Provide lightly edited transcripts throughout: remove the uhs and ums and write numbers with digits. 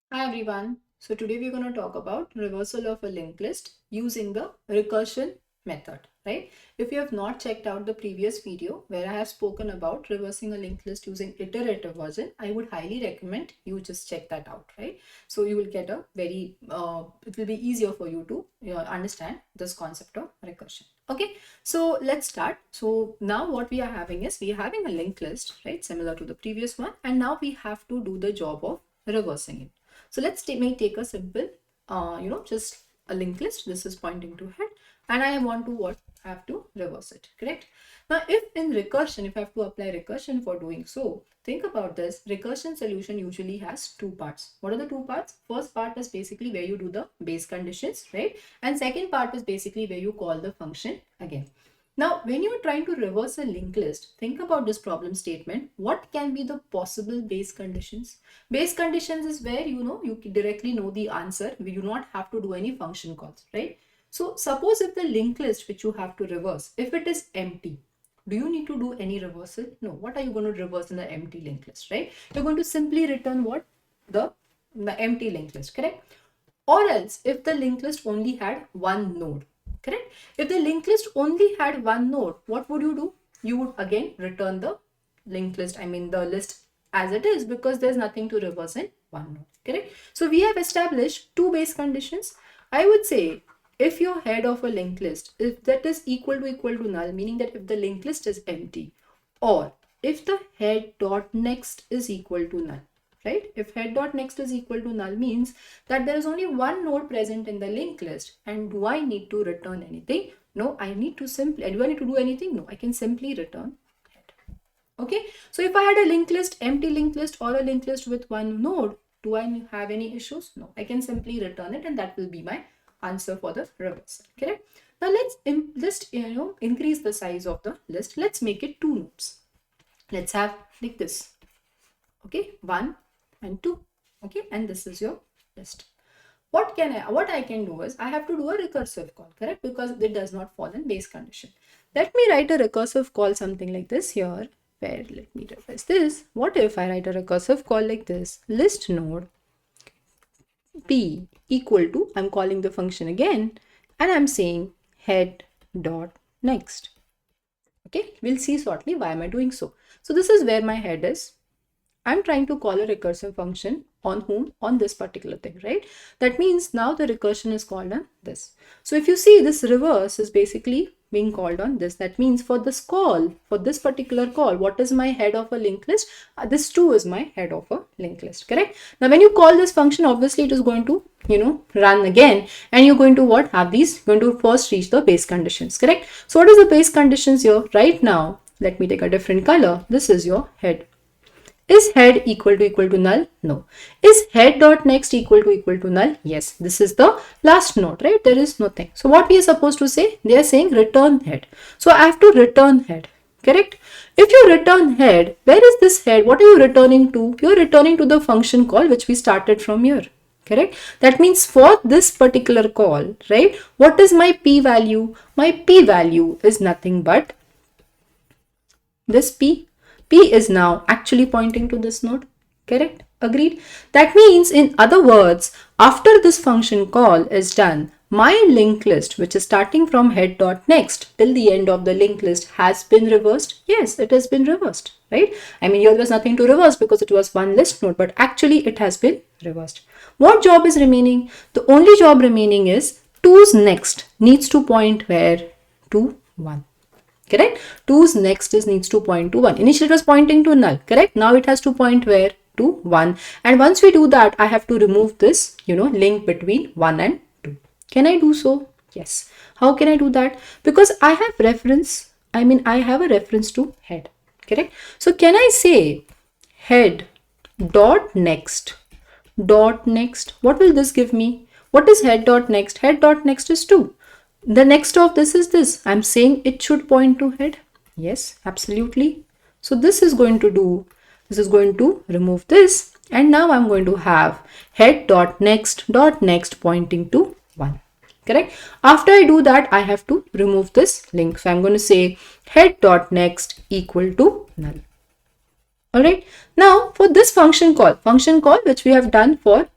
Hi everyone. So today we're going to talk about reversal of a linked list using the recursion method, right? If you have not checked out the previous video where I have spoken about reversing a linked list using iterative version, I would highly recommend you just check that out, right? So you will get a it will be easier for you to understand this concept of recursion. Okay, so let's start. So now what we are having is we are having a linked list, right? Similar to the previous one. And now we have to do the job of reversing it. So let's take a simple, just a linked list. This is pointing to head, and I want to what have to reverse it. Correct. Now, if in recursion, if I have to apply recursion for doing so, think about this. Recursion solution usually has two parts. What are the two parts? First part is basically where you do the base conditions, right? And second part is basically where you call the function again. Now, when you're trying to reverse a linked list, think about this problem statement. What can be the possible base conditions? Base conditions is where you directly know the answer. We do not have to do any function calls, right? So suppose if the linked list which you have to reverse, if it is empty, do you need to do any reversal? No. What are you going to reverse in the empty linked list, right? You're going to simply return what? The empty linked list, correct? Or else if the linked list only had one node, correct? If the linked list only had one node, what would you do? You would again return the linked list, the list as it is, because there's nothing to reverse in one node, correct? So we have established two base conditions. I would say if your head of a linked list, if that is equal to null, meaning that if the linked list is empty, or if the head dot next is equal to null, right? If head dot next is equal to null means that there is only one node present in the linked list. And do I need to return anything? No, I need to simply, do I need to do anything? No, I can simply return head. Okay, so if I had a linked list, empty linked list, or a linked list with one node, do I have any issues? No, I can simply return it, and that will be my answer for the reversal. Correct. Now let's increase the size of the list. Let's make it two nodes. Let's have like this. Okay, 1 and 2. Okay, and this is your list. What I can do is I have to do a recursive call, correct? Because it does not fall in base condition. Let me write a recursive call something like this here, where let me reverse this. What if I write a recursive call like this? List node p equal to, I'm calling the function again, and I'm saying head dot next. Okay, we'll see shortly why am I doing so. So this is where my head is. I'm trying to call a recursive function on whom? On this particular thing, right? That means now the recursion is called on this. So if you see, this reverse is basically being called on this. That means for this call, for this particular call, what is my head of a linked list? This 2 is my head of a linked list, correct? Now when you call this function, obviously it is going to, run again, and you're going to what? Have these, going to first reach the base conditions, correct? So what is the base conditions here? Right now, let me take a different color. This is your head. Is head equal to null? No. Is head dot next equal to null? Yes. This is the last node, right? There is nothing. So what we are supposed to say? They are saying return head. So I have to return head, correct? If you return head, where is this head? What are you returning to? You're returning to the function call which we started from here, correct? That means for this particular call, right? What is my p value? My p value is nothing but this p. P is now actually pointing to this node, correct? Agreed? That means, in other words, after this function call is done, my linked list, which is starting from head dot next till the end of the linked list, has been reversed. Yes, it has been reversed, right? Here there was nothing to reverse because it was one list node, but actually it has been reversed. What job is remaining? The only job remaining is 2's next needs to point where? To 1. Correct? 2's next is needs to point to 1. Initially it was pointing to null, correct? Now it has to point where? To 1. And once we do that, I have to remove this, link between 1 and 2. Can I do so? Yes. How can I do that? Because I have reference, I have a reference to head, correct? So can I say head dot next dot next? What will this give me? What is head dot next? Head dot next is 2. The next of this is this. I'm saying it should point to head. Yes, absolutely. So this is going to remove this. And now I'm going to have head dot next pointing to 1. Correct? After I do that, I have to remove this link. So I'm going to say head dot next equal to null. Alright. Now for this function call which we have done for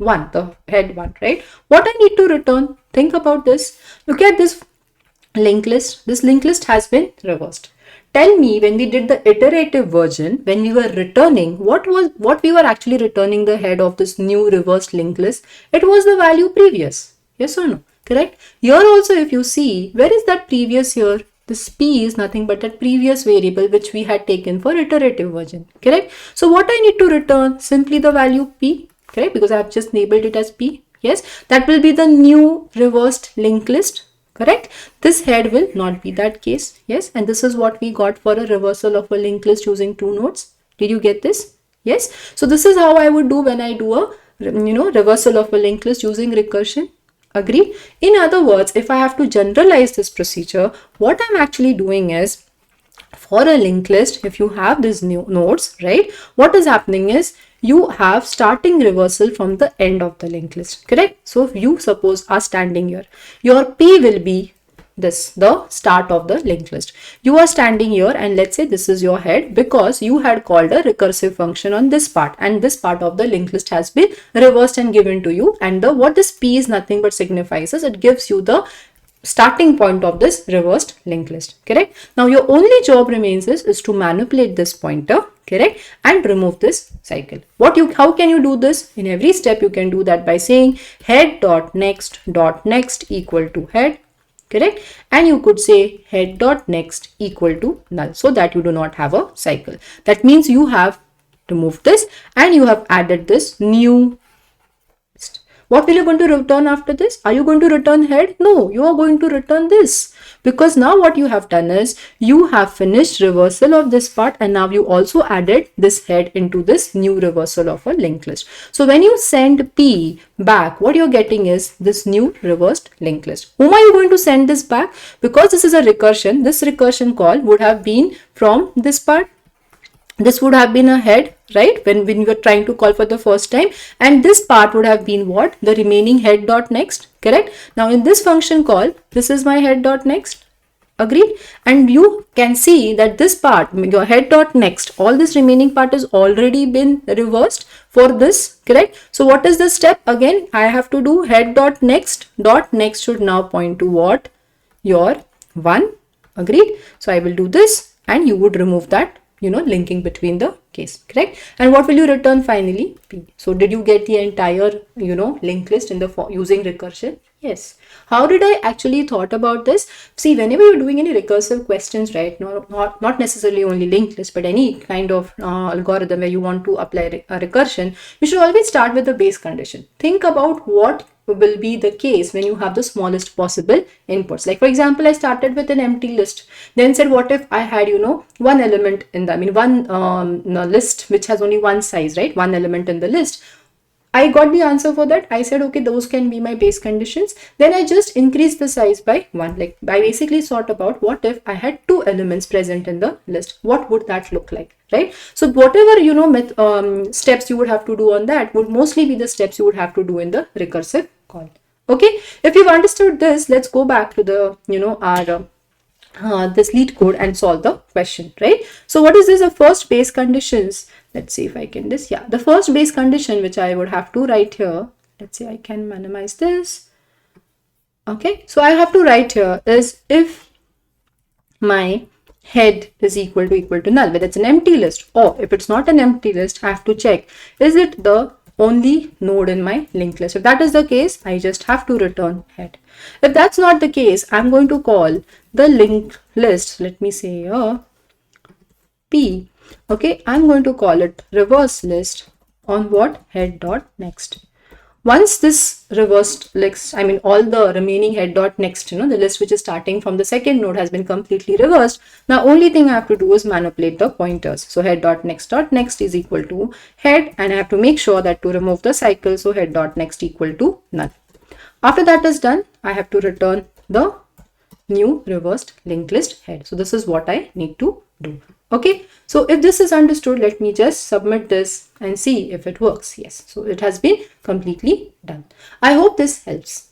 1, the head 1, right? What I need to return, think about this. Look at this linked list. This linked list has been reversed. Tell me, when we did the iterative version, when we were returning, what we were actually returning the head of this new reversed linked list? It was the value previous. Yes or no? Correct? Here also, if you see, where is that previous here? This p is nothing but that previous variable which we had taken for iterative version. Correct? So what I need to return? Simply the value p. Correct? Because I have just labeled it as p. Yes, that will be the new reversed linked list. Correct? This head will not be that case. Yes, and this is what we got for a reversal of a linked list using 2 nodes. Did you get this? Yes. So this is how I would do when I do a reversal of a linked list using recursion. Agreed? In other words, if I have to generalize this procedure, what I'm actually doing is, for a linked list, if you have these new nodes, right, what is happening is you have starting reversal from the end of the linked list. Correct? So if you suppose are standing here, your p will be this, the start of the linked list. You are standing here and let's say this is your head because you had called a recursive function on this part, and this part of the linked list has been reversed and given to you, and the what this p is nothing but signifies is it gives you the starting point of this reversed linked list. Correct? Now your only job remains is to manipulate this pointer, correct, and remove this cycle. How can you do this? In every step you can do that by saying head dot next equal to head, correct, and you could say head dot next equal to null, so that you do not have a cycle. That means you have removed this and you have added this new. What will you going to return after this? Are you going to return head? No, you are going to return this, because now what you have done is you have finished reversal of this part, and now you also added this head into this new reversal of a linked list. So when you send p back, what you're getting is this new reversed linked list. Whom are you going to send this back? Because this is a recursion, this recursion call would have been from this part. This would have been a head, right, when we were trying to call for the first time, and this part would have been what? The remaining head dot next, correct? Now in this function call, this is my head dot next. Agreed? And you can see that this part, your head dot next, all this remaining part has already been reversed for this, correct? So what is the step? Again, I have to do head dot next should now point to what? Your 1. Agreed? So I will do this and you would remove that, linking between the case, correct? And what will you return finally? P. So did you get the entire, linked list in the using recursion? Yes. How did I actually thought about this? See, whenever you're doing any recursive questions, right, not necessarily only linked list, but any kind of algorithm where you want to apply a recursion, you should always start with the base condition. Think about what will be the case when you have the smallest possible inputs. Like for example, I started with an empty list, then said what if I had one element in the one list which has only one size, right, one element in the list. I got the answer for that. I said okay, those can be my base conditions. Then I just increased the size by 1. Like I basically thought about what if I had 2 elements present in the list, what would that look like, right? So whatever steps you would have to do on that would mostly be the steps you would have to do in the recursive call. Okay, if you've understood this, let's go back to the our this Leetcode and solve the question, right? So what is this? The first base conditions. Let's see if I can this. Yeah, the first base condition which I would have to write here. Let's say I can minimize this. Okay, so I have to write here is if my head is equal to null, whether it's an empty list, or if it's not an empty list, I have to check is it the only node in my linked list. If that is the case, I just have to return head. If that's not the case, I'm going to call the linked list, let me say P. Okay, I'm going to call it reverse list on what? Head dot next. Once this reversed list, all the remaining head dot next, the list which is starting from the second node has been completely reversed. Now only thing I have to do is manipulate the pointers. So head dot next is equal to head, and I have to make sure that to remove the cycle, so head dot next equal to null. After that is done, I have to return the new reversed linked list head. So this is what I need to do. Okay, so if this is understood, let me just submit this and see if it works. Yes, so it has been completely done. I hope this helps.